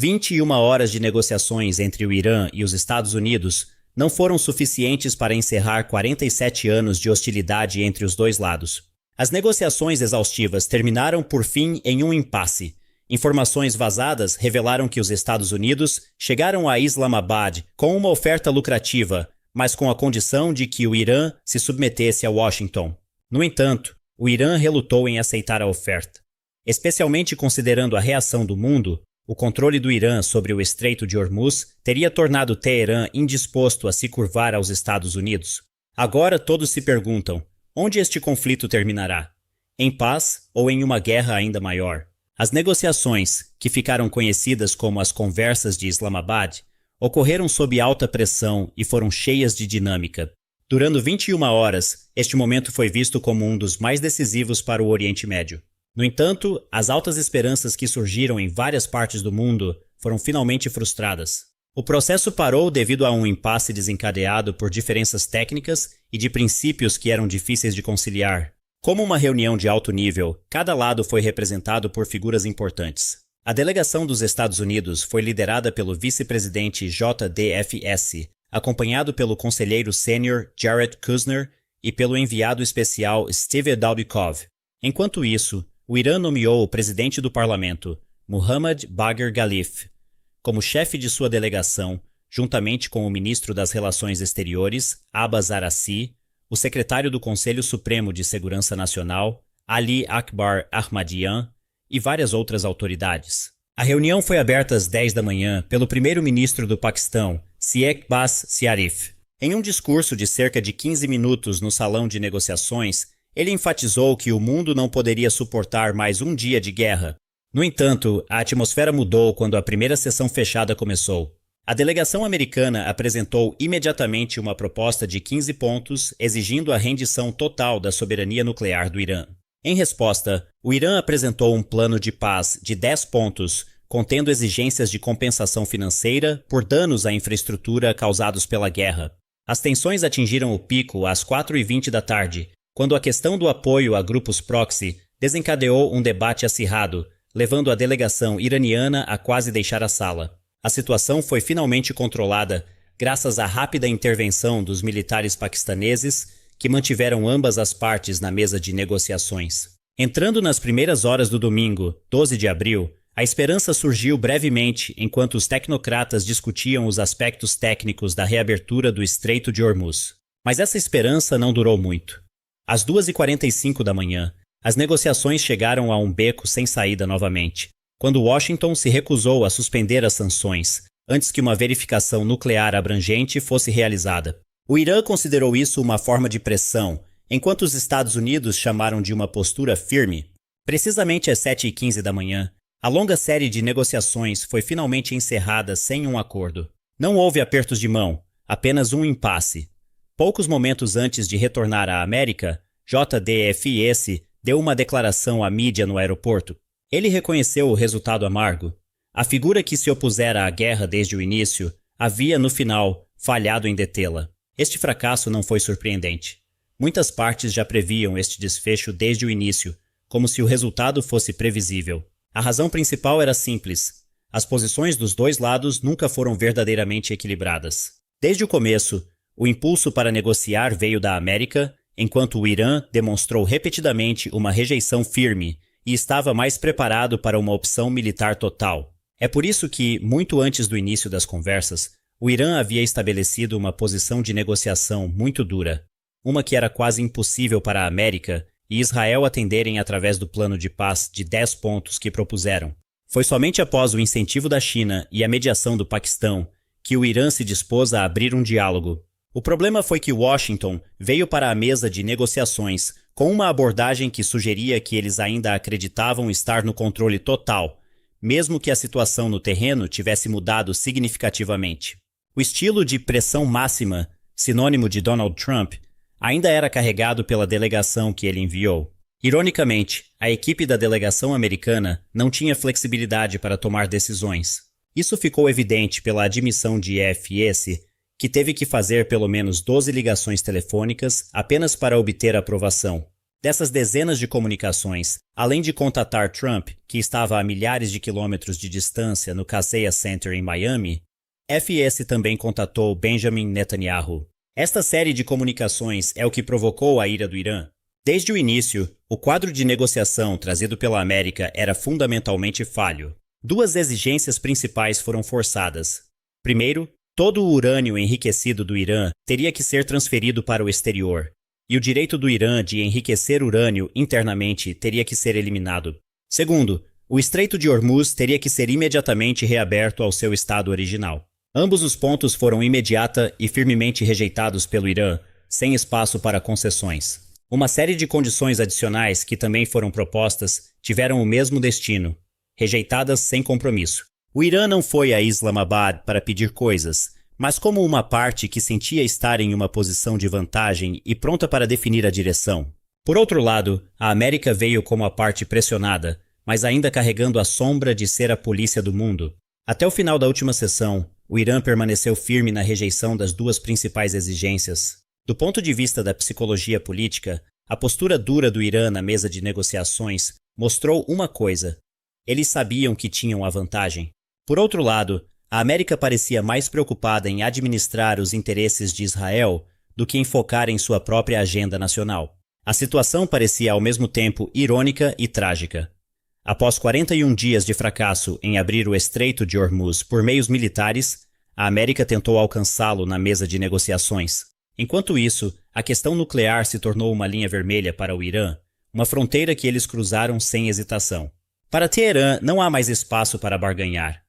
21 horas de negociações entre o Irã e os Estados Unidos não foram suficientes para encerrar 47 anos de hostilidade entre os dois lados. As negociações exaustivas terminaram por fim em um impasse. Informações vazadas revelaram que os Estados Unidos chegaram a Islamabad com uma oferta lucrativa, mas com a condição de que o Irã se submetesse a Washington. No entanto, o Irã relutou em aceitar a oferta. Especialmente considerando a reação do mundo, o controle do Irã sobre o Estreito de Hormuz teria tornado Teherã indisposto a se curvar aos Estados Unidos. Agora todos se perguntam, onde este conflito terminará? Em paz ou em uma guerra ainda maior? As negociações, que ficaram conhecidas como as Conversas de Islamabad, ocorreram sob alta pressão e foram cheias de dinâmica. Durando 21 horas, este momento foi visto como um dos mais decisivos para o Oriente Médio. No entanto, as altas esperanças que surgiram em várias partes do mundo foram finalmente frustradas. O processo parou devido a um impasse desencadeado por diferenças técnicas e de princípios que eram difíceis de conciliar. Como uma reunião de alto nível, cada lado foi representado por figuras importantes. A delegação dos Estados Unidos foi liderada pelo vice-presidente JDFS, acompanhado pelo conselheiro sênior Jared Kushner e pelo enviado especial Steve Daubikov. Enquanto isso, o Irã nomeou o presidente do parlamento, Muhammad Bagher Ghalif, como chefe de sua delegação, juntamente com o ministro das Relações Exteriores, Abbas Araqi, o secretário do Conselho Supremo de Segurança Nacional, Ali Akbar Ahmadian, e várias outras autoridades. A reunião foi aberta às 10 da manhã pelo primeiro-ministro do Paquistão, Shehbaz Sharif. Em um discurso de cerca de 15 minutos no salão de negociações, ele enfatizou que o mundo não poderia suportar mais um dia de guerra. No entanto, a atmosfera mudou quando a primeira sessão fechada começou. A delegação americana apresentou imediatamente uma proposta de 15 pontos exigindo a rendição total da soberania nuclear do Irã. Em resposta, o Irã apresentou um plano de paz de 10 pontos, contendo exigências de compensação financeira por danos à infraestrutura causados pela guerra. As tensões atingiram o pico às 4h20 da tarde, quando a questão do apoio a grupos proxy desencadeou um debate acirrado, levando a delegação iraniana a quase deixar a sala. A situação foi finalmente controlada graças à rápida intervenção dos militares paquistaneses, que mantiveram ambas as partes na mesa de negociações. Entrando nas primeiras horas do domingo, 12 de abril, a esperança surgiu brevemente enquanto os tecnocratas discutiam os aspectos técnicos da reabertura do Estreito de Hormuz. Mas essa esperança não durou muito. Às 2h45 da manhã, as negociações chegaram a um beco sem saída novamente, quando Washington se recusou a suspender as sanções, antes que uma verificação nuclear abrangente fosse realizada. O Irã considerou isso uma forma de pressão, enquanto os Estados Unidos chamaram de uma postura firme. Precisamente às 7h15 da manhã, a longa série de negociações foi finalmente encerrada sem um acordo. Não houve apertos de mão, apenas um impasse. Poucos momentos antes de retornar à América, JDFS deu uma declaração à mídia no aeroporto. Ele reconheceu o resultado amargo. A figura que se opusera à guerra desde o início havia, no final, falhado em detê-la. Este fracasso não foi surpreendente. Muitas partes já previam este desfecho desde o início, como se o resultado fosse previsível. A razão principal era simples. As posições dos dois lados nunca foram verdadeiramente equilibradas. Desde o começo, o impulso para negociar veio da América, enquanto o Irã demonstrou repetidamente uma rejeição firme e estava mais preparado para uma opção militar total. É por isso que, muito antes do início das conversas, o Irã havia estabelecido uma posição de negociação muito dura, uma que era quase impossível para a América e Israel atenderem através do plano de paz de 10 pontos que propuseram. Foi somente após o incentivo da China e a mediação do Paquistão que o Irã se dispôs a abrir um diálogo. O problema foi que Washington veio para a mesa de negociações com uma abordagem que sugeria que eles ainda acreditavam estar no controle total, mesmo que a situação no terreno tivesse mudado significativamente. O estilo de pressão máxima, sinônimo de Donald Trump, ainda era carregado pela delegação que ele enviou. Ironicamente, a equipe da delegação americana não tinha flexibilidade para tomar decisões. Isso ficou evidente pela admissão de EFS, que teve que fazer pelo menos 12 ligações telefônicas apenas para obter aprovação. Dessas dezenas de comunicações, além de contatar Trump, que estava a milhares de quilômetros de distância no Kaseya Center em Miami, FS também contatou Benjamin Netanyahu. Esta série de comunicações é o que provocou a ira do Irã. Desde o início, o quadro de negociação trazido pela América era fundamentalmente falho. Duas exigências principais foram forçadas. Primeiro, todo o urânio enriquecido do Irã teria que ser transferido para o exterior, e o direito do Irã de enriquecer urânio internamente teria que ser eliminado. Segundo, o Estreito de Hormuz teria que ser imediatamente reaberto ao seu estado original. Ambos os pontos foram imediata e firmemente rejeitados pelo Irã, sem espaço para concessões. Uma série de condições adicionais que também foram propostas tiveram o mesmo destino, rejeitadas sem compromisso. O Irã não foi a Islamabad para pedir coisas, mas como uma parte que sentia estar em uma posição de vantagem e pronta para definir a direção. Por outro lado, a América veio como a parte pressionada, mas ainda carregando a sombra de ser a polícia do mundo. Até o final da última sessão, o Irã permaneceu firme na rejeição das duas principais exigências. Do ponto de vista da psicologia política, a postura dura do Irã na mesa de negociações mostrou uma coisa: eles sabiam que tinham a vantagem. Por outro lado, a América parecia mais preocupada em administrar os interesses de Israel do que em focar em sua própria agenda nacional. A situação parecia ao mesmo tempo irônica e trágica. Após 41 dias de fracasso em abrir o Estreito de Hormuz por meios militares, a América tentou alcançá-lo na mesa de negociações. Enquanto isso, a questão nuclear se tornou uma linha vermelha para o Irã, uma fronteira que eles cruzaram sem hesitação. Para Teherã, não há mais espaço para barganhar.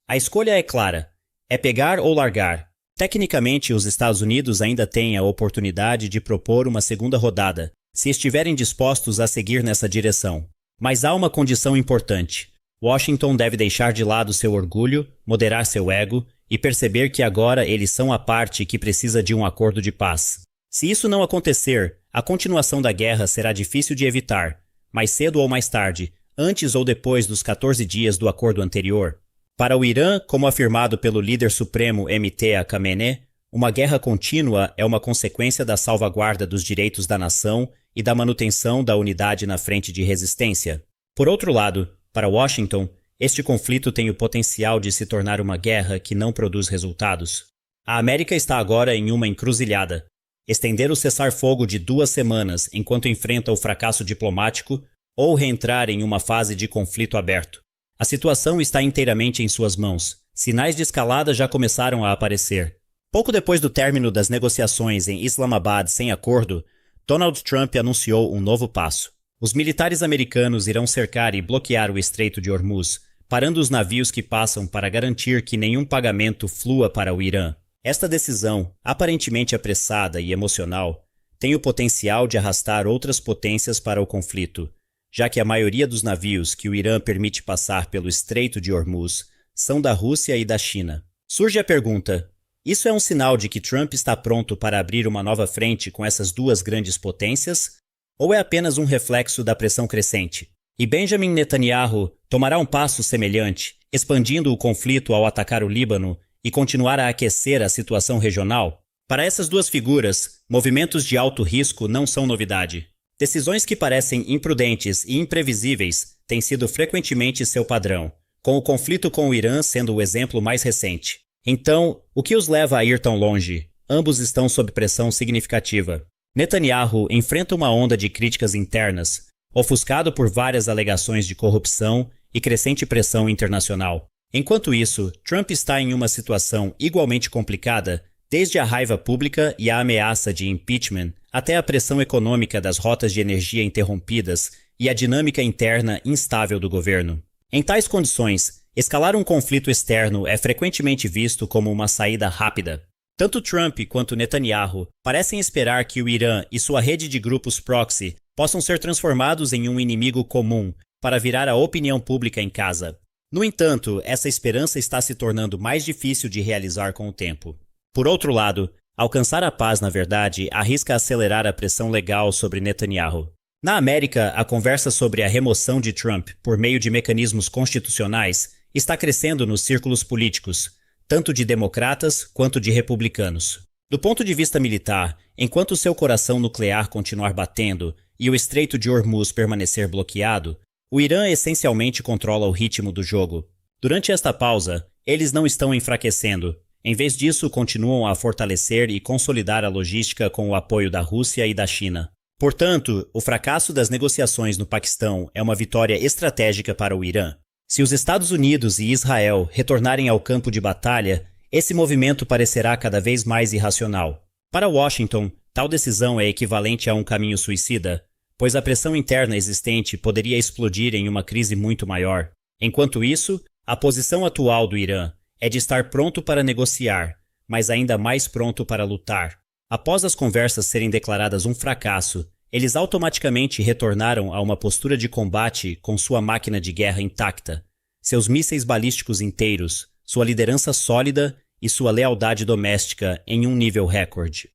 A escolha é clara: é pegar ou largar. Tecnicamente, os Estados Unidos ainda têm a oportunidade de propor uma segunda rodada, se estiverem dispostos a seguir nessa direção. Mas há uma condição importante. Washington deve deixar de lado seu orgulho, moderar seu ego e perceber que agora eles são a parte que precisa de um acordo de paz. Se isso não acontecer, a continuação da guerra será difícil de evitar, mais cedo ou mais tarde, antes ou depois dos 14 dias do acordo anterior. Para o Irã, como afirmado pelo líder supremo MTA Khamenei, uma guerra contínua é uma consequência da salvaguarda dos direitos da nação e da manutenção da unidade na frente de resistência. Por outro lado, para Washington, este conflito tem o potencial de se tornar uma guerra que não produz resultados. A América está agora em uma encruzilhada: estender o cessar-fogo de 2 semanas enquanto enfrenta o fracasso diplomático ou reentrar em uma fase de conflito aberto. A situação está inteiramente em suas mãos. Sinais de escalada já começaram a aparecer. Pouco depois do término das negociações em Islamabad sem acordo, Donald Trump anunciou um novo passo. Os militares americanos irão cercar e bloquear o Estreito de Hormuz, parando os navios que passam para garantir que nenhum pagamento flua para o Irã. Esta decisão, aparentemente apressada e emocional, tem o potencial de arrastar outras potências para o conflito, já que a maioria dos navios que o Irã permite passar pelo Estreito de Hormuz são da Rússia e da China. Surge a pergunta: isso é um sinal de que Trump está pronto para abrir uma nova frente com essas duas grandes potências? Ou é apenas um reflexo da pressão crescente? E Benjamin Netanyahu tomará um passo semelhante, expandindo o conflito ao atacar o Líbano e continuar a aquecer a situação regional? Para essas duas figuras, movimentos de alto risco não são novidade. Decisões que parecem imprudentes e imprevisíveis têm sido frequentemente seu padrão, com o conflito com o Irã sendo o exemplo mais recente. Então, o que os leva a ir tão longe? Ambos estão sob pressão significativa. Netanyahu enfrenta uma onda de críticas internas, ofuscado por várias alegações de corrupção e crescente pressão internacional. Enquanto isso, Trump está em uma situação igualmente complicada, desde a raiva pública e a ameaça de impeachment até a pressão econômica das rotas de energia interrompidas e a dinâmica interna instável do governo. Em tais condições, escalar um conflito externo é frequentemente visto como uma saída rápida. Tanto Trump quanto Netanyahu parecem esperar que o Irã e sua rede de grupos proxy possam ser transformados em um inimigo comum para virar a opinião pública em casa. No entanto, essa esperança está se tornando mais difícil de realizar com o tempo. Por outro lado, alcançar a paz, na verdade, arrisca acelerar a pressão legal sobre Netanyahu. Na América, a conversa sobre a remoção de Trump por meio de mecanismos constitucionais está crescendo nos círculos políticos, tanto de democratas quanto de republicanos. Do ponto de vista militar, enquanto seu coração nuclear continuar batendo e o Estreito de Hormuz permanecer bloqueado, o Irã essencialmente controla o ritmo do jogo. Durante esta pausa, eles não estão enfraquecendo. Em vez disso, continuam a fortalecer e consolidar a logística com o apoio da Rússia e da China. Portanto, o fracasso das negociações no Paquistão é uma vitória estratégica para o Irã. Se os Estados Unidos e Israel retornarem ao campo de batalha, esse movimento parecerá cada vez mais irracional. Para Washington, tal decisão é equivalente a um caminho suicida, pois a pressão interna existente poderia explodir em uma crise muito maior. Enquanto isso, a posição atual do Irã é de estar pronto para negociar, mas ainda mais pronto para lutar. Após as conversas serem declaradas um fracasso, eles automaticamente retornaram a uma postura de combate com sua máquina de guerra intacta, seus mísseis balísticos inteiros, sua liderança sólida e sua lealdade doméstica em um nível recorde.